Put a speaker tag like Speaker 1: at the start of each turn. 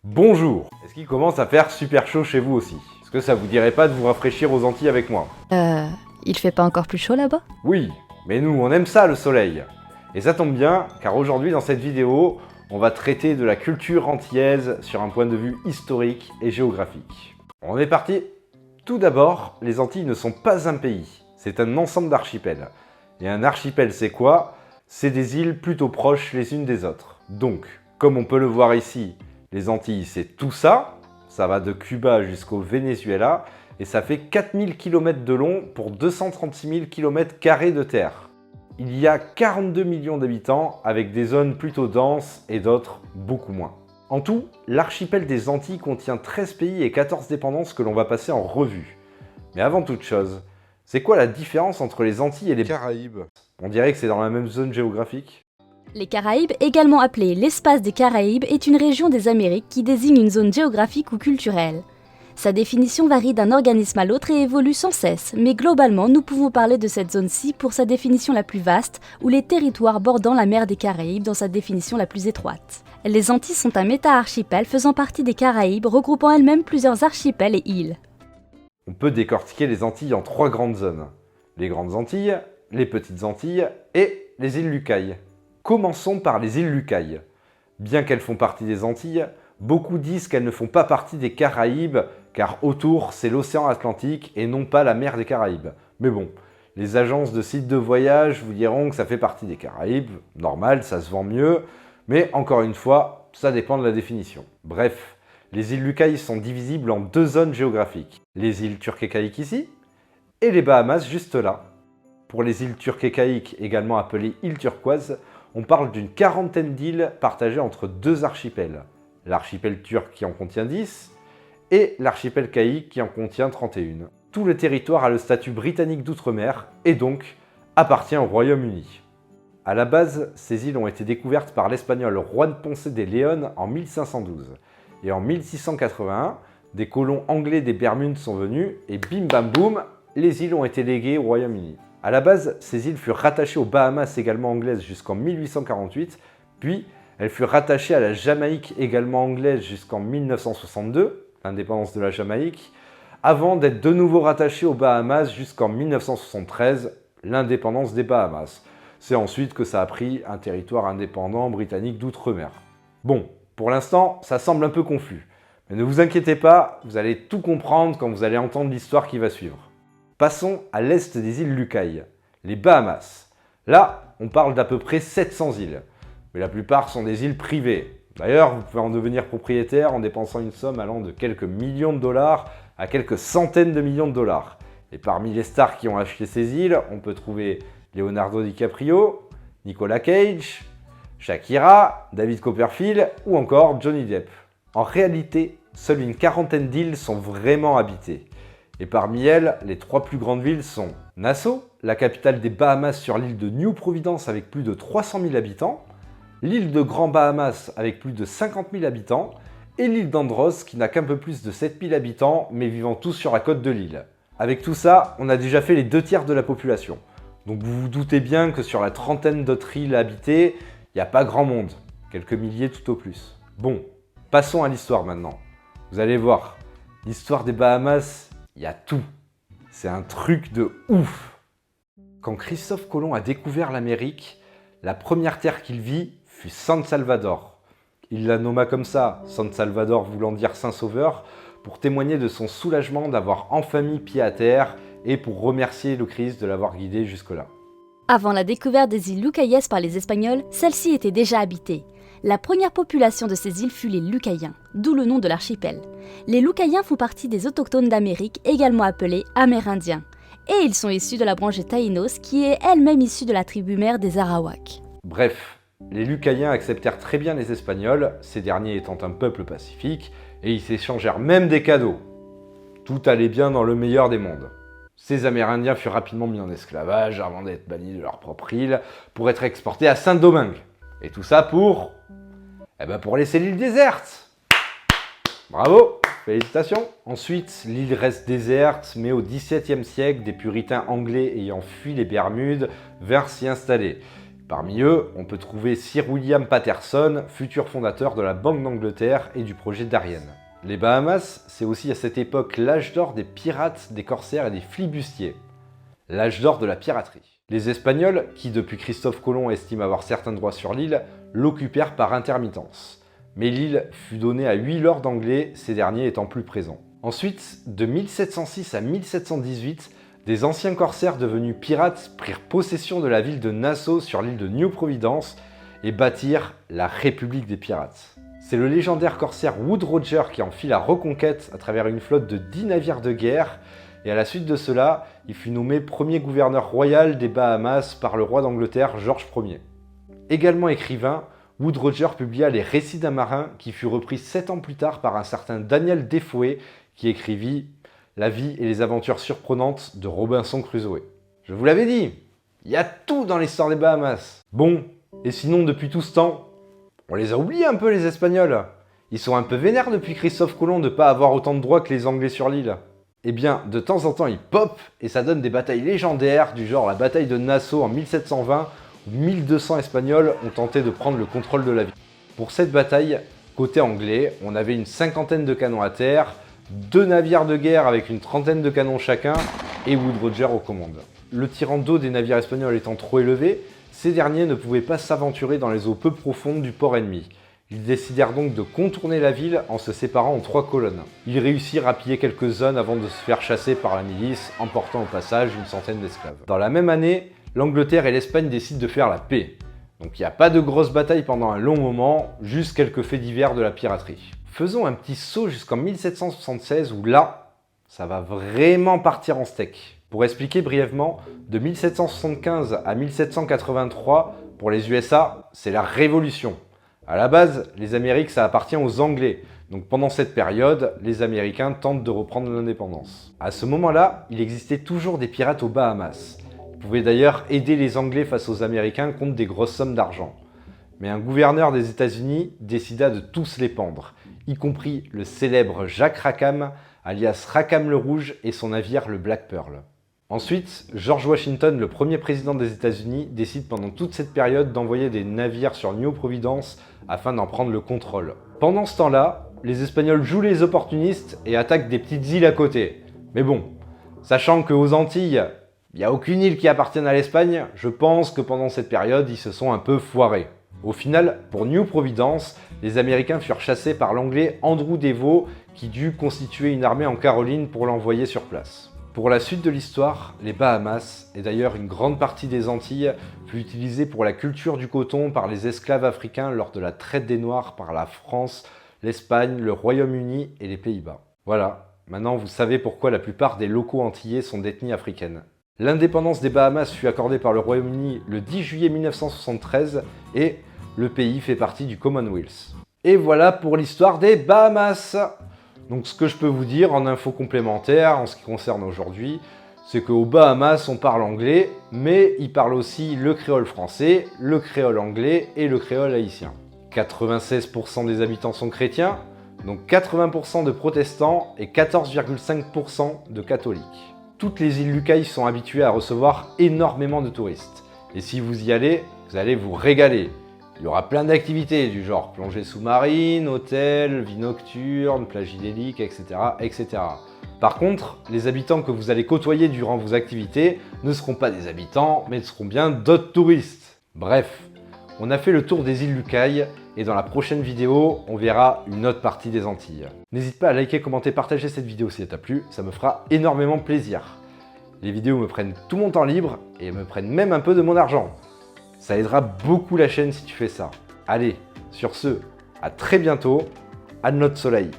Speaker 1: Bonjour. Est-ce qu'il commence à faire super chaud chez vous aussi? Est-ce que ça vous dirait pas de vous rafraîchir aux Antilles avec moi?
Speaker 2: Il fait pas encore plus chaud là-bas?
Speaker 1: Oui, mais nous on aime ça le soleil. Et ça tombe bien, car aujourd'hui dans cette vidéo, on va traiter de la culture antillaise sur un point de vue historique et géographique. On est parti. Tout d'abord, les Antilles ne sont pas un pays, c'est un ensemble d'archipels. Et un archipel c'est quoi? C'est des îles plutôt proches les unes des autres. Donc, comme on peut le voir ici, les Antilles c'est tout ça, ça va de Cuba jusqu'au Venezuela, et ça fait 4000 km de long pour 236 000 km² de terre. Il y a 42 millions d'habitants avec des zones plutôt denses et d'autres beaucoup moins. En tout, l'archipel des Antilles contient 13 pays et 14 dépendances que l'on va passer en revue. Mais avant toute chose, c'est quoi la différence entre les Antilles et les Caraïbes? On dirait que c'est dans la même zone géographique.
Speaker 2: Les Caraïbes, également appelés l'espace des Caraïbes, est une région des Amériques qui désigne une zone géographique ou culturelle. Sa définition varie d'un organisme à l'autre et évolue sans cesse, mais globalement, nous pouvons parler de cette zone-ci pour sa définition la plus vaste, ou les territoires bordant la mer des Caraïbes dans sa définition la plus étroite. Les Antilles sont un méta-archipel faisant partie des Caraïbes, regroupant elles-mêmes plusieurs archipels et îles.
Speaker 1: On peut décortiquer les Antilles en 3 grandes zones. Les grandes Antilles, les petites Antilles et les îles Lucailles. Commençons par les îles Lucailles. Bien qu'elles font partie des Antilles, beaucoup disent qu'elles ne font pas partie des Caraïbes, car autour c'est l'océan Atlantique et non pas la mer des Caraïbes. Mais bon, les agences de sites de voyage vous diront que ça fait partie des Caraïbes, normal, ça se vend mieux, mais encore une fois, ça dépend de la définition. Bref, les îles Lucailles sont divisibles en 2 zones géographiques. Les îles Turques et Caïques ici, et les Bahamas juste là. Pour les îles Turques et Caïques, également appelées îles turquoises, on parle d'une quarantaine d'îles partagées entre 2 archipels. L'archipel turc qui en contient 10 et l'archipel caïque qui en contient 31. Tout le territoire a le statut britannique d'outre-mer et donc appartient au Royaume-Uni. À la base, ces îles ont été découvertes par l'espagnol Juan Ponce de León en 1512. Et en 1681, des colons anglais des Bermudes sont venus et bim bam boum, les îles ont été léguées au Royaume-Uni. À la base, ces îles furent rattachées aux Bahamas également anglaises jusqu'en 1848, puis elles furent rattachées à la Jamaïque également anglaise jusqu'en 1962, l'indépendance de la Jamaïque, avant d'être de nouveau rattachées aux Bahamas jusqu'en 1973, l'indépendance des Bahamas. C'est ensuite que ça a pris un territoire indépendant britannique d'outre-mer. Bon, pour l'instant, ça semble un peu confus, mais ne vous inquiétez pas, vous allez tout comprendre quand vous allez entendre l'histoire qui va suivre. Passons à l'est des îles Lucailles, les Bahamas. Là, on parle d'à peu près 700 îles, mais la plupart sont des îles privées. D'ailleurs, vous pouvez en devenir propriétaire en dépensant une somme allant de quelques millions de dollars à quelques centaines de millions de dollars. Et parmi les stars qui ont acheté ces îles, on peut trouver Leonardo DiCaprio, Nicolas Cage, Shakira, David Copperfield ou encore Johnny Depp. En réalité, seule une quarantaine d'îles sont vraiment habitées. Et parmi elles, les 3 plus grandes villes sont Nassau, la capitale des Bahamas sur l'île de New Providence avec plus de 300 000 habitants, l'île de Grand Bahamas avec plus de 50 000 habitants, et l'île d'Andros qui n'a qu'un peu plus de 7 000 habitants mais vivant tous sur la côte de l'île. Avec tout ça, on a déjà fait les 2/3 de la population. Donc vous vous doutez bien que sur la trentaine d'autres îles habitées, il n'y a pas grand monde, quelques milliers tout au plus. Bon, passons à l'histoire maintenant. Vous allez voir, l'histoire des Bahamas, il y a tout. C'est un truc de ouf. Quand Christophe Colomb a découvert l'Amérique, la première terre qu'il vit fut San Salvador. Il la nomma comme ça, San Salvador voulant dire Saint-Sauveur, pour témoigner de son soulagement d'avoir enfin mis pied à terre et pour remercier le Christ de l'avoir guidé jusque-là.
Speaker 2: Avant la découverte des îles Lucayes par les Espagnols, celles-ci étaient déjà habitées. La première population de ces îles fut les Lucayens, d'où le nom de l'archipel. Les Lucayens font partie des autochtones d'Amérique, également appelés Amérindiens. Et ils sont issus de la branche des Taïnos, qui est elle-même issue de la tribu mère des Arawaks.
Speaker 1: Bref, les Lucayens acceptèrent très bien les Espagnols, ces derniers étant un peuple pacifique, et ils s'échangèrent même des cadeaux. Tout allait bien dans le meilleur des mondes. Ces Amérindiens furent rapidement mis en esclavage avant d'être bannis de leur propre île pour être exportés à Saint-Domingue. Et tout ça pour laisser l'île déserte. Bravo, félicitations. Ensuite, l'île reste déserte, mais au XVIIe siècle, des puritains anglais ayant fui les Bermudes vinrent s'y installer. Parmi eux, on peut trouver Sir William Patterson, futur fondateur de la Banque d'Angleterre et du projet Darien. Les Bahamas, c'est aussi à cette époque l'âge d'or des pirates, des corsaires et des flibustiers. L'âge d'or de la piraterie. Les Espagnols, qui depuis Christophe Colomb estiment avoir certains droits sur l'île, l'occupèrent par intermittence. Mais l'île fut donnée à 8 lords anglais, ces derniers étant plus présents. Ensuite, de 1706 à 1718, des anciens corsaires devenus pirates prirent possession de la ville de Nassau sur l'île de New Providence et bâtirent la République des pirates. C'est le légendaire corsaire Wood Roger qui en fit la reconquête à travers une flotte de 10 navires de guerre, et à la suite de cela, il fut nommé premier gouverneur royal des Bahamas par le roi d'Angleterre George Ier. Également écrivain, Wood Roger publia Les Récits d'un marin qui fut repris 7 ans plus tard par un certain Daniel Defoe qui écrivit La vie et les aventures surprenantes de Robinson Crusoe. Je vous l'avais dit, il y a tout dans l'histoire des Bahamas. Bon, et sinon depuis tout ce temps, on les a oubliés un peu les Espagnols. Ils sont un peu vénères depuis Christophe Colomb de ne pas avoir autant de droits que les Anglais sur l'île. Eh bien, de temps en temps, ils popent et ça donne des batailles légendaires du genre la bataille de Nassau en 1720 où 1200 Espagnols ont tenté de prendre le contrôle de la ville. Pour cette bataille, côté anglais, on avait une 50aine de canons à terre, 2 navires de guerre avec une 30aine de canons chacun et Wood Roger aux commandes. Le tirant d'eau des navires espagnols étant trop élevé, ces derniers ne pouvaient pas s'aventurer dans les eaux peu profondes du port ennemi. Ils décidèrent donc de contourner la ville en se séparant en 3 colonnes. Ils réussirent à piller quelques zones avant de se faire chasser par la milice, emportant au passage une centaine d'esclaves. Dans la même année, l'Angleterre et l'Espagne décident de faire la paix. Donc il n'y a pas de grosses batailles pendant un long moment, juste quelques faits divers de la piraterie. Faisons un petit saut jusqu'en 1776 où là, ça va vraiment partir en steak. Pour expliquer brièvement, de 1775 à 1783, pour les USA, c'est la Révolution. À la base, les Amériques, ça appartient aux Anglais. Donc pendant cette période, les Américains tentent de reprendre l'indépendance. À ce moment-là, il existait toujours des pirates aux Bahamas. Ils pouvaient d'ailleurs aider les Anglais face aux Américains contre des grosses sommes d'argent. Mais un gouverneur des États-Unis décida de tous les pendre, y compris le célèbre Jacques Rackham, alias Rackham le Rouge, et son navire le Black Pearl. Ensuite, George Washington, le premier président des États-Unis, décide pendant toute cette période d'envoyer des navires sur New Providence afin d'en prendre le contrôle. Pendant ce temps-là, les Espagnols jouent les opportunistes et attaquent des petites îles à côté. Mais bon, sachant qu'aux Antilles, il n'y a aucune île qui appartienne à l'Espagne, je pense que pendant cette période, ils se sont un peu foirés. Au final, pour New Providence, les Américains furent chassés par l'anglais Andrew Devoe qui dut constituer une armée en Caroline pour l'envoyer sur place. Pour la suite de l'histoire, les Bahamas, et d'ailleurs une grande partie des Antilles, fut utilisée pour la culture du coton par les esclaves africains lors de la traite des Noirs par la France, l'Espagne, le Royaume-Uni et les Pays-Bas. Voilà, maintenant vous savez pourquoi la plupart des locaux antillais sont d'ethnie africaine. L'indépendance des Bahamas fut accordée par le Royaume-Uni le 10 juillet 1973 et le pays fait partie du Commonwealth. Et voilà pour l'histoire des Bahamas. Donc ce que je peux vous dire en info complémentaire en ce qui concerne aujourd'hui, c'est qu'aux Bahamas on parle anglais, mais ils parlent aussi le créole français, le créole anglais et le créole haïtien. 96% des habitants sont chrétiens, donc 80% de protestants et 14,5% de catholiques. Toutes les îles Lucailles sont habituées à recevoir énormément de touristes. Et si vous y allez, vous allez vous régaler. Il y aura plein d'activités du genre plongée sous-marine, hôtel, vie nocturne, plage idyllique, etc., etc. Par contre, les habitants que vous allez côtoyer durant vos activités ne seront pas des habitants, mais seront bien d'autres touristes. Bref, on a fait le tour des îles Lucailles et dans la prochaine vidéo, on verra une autre partie des Antilles. N'hésite pas à liker, commenter, partager cette vidéo si elle t'a plu, ça me fera énormément plaisir. Les vidéos me prennent tout mon temps libre et me prennent même un peu de mon argent. Ça aidera beaucoup la chaîne si tu fais ça. Allez, sur ce, à très bientôt, à notre soleil.